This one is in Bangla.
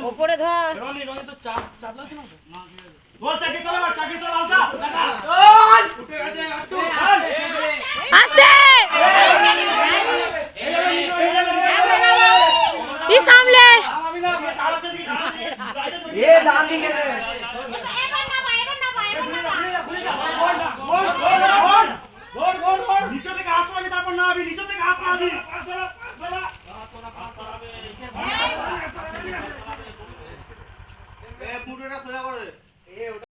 উপরে ধর আস্তে ই সামলে এ ডান দিকে রে নিচে থেকে আসবে তারপর না আমি নিচে থেকে আসবে এ পুরোটা সোজা করে এ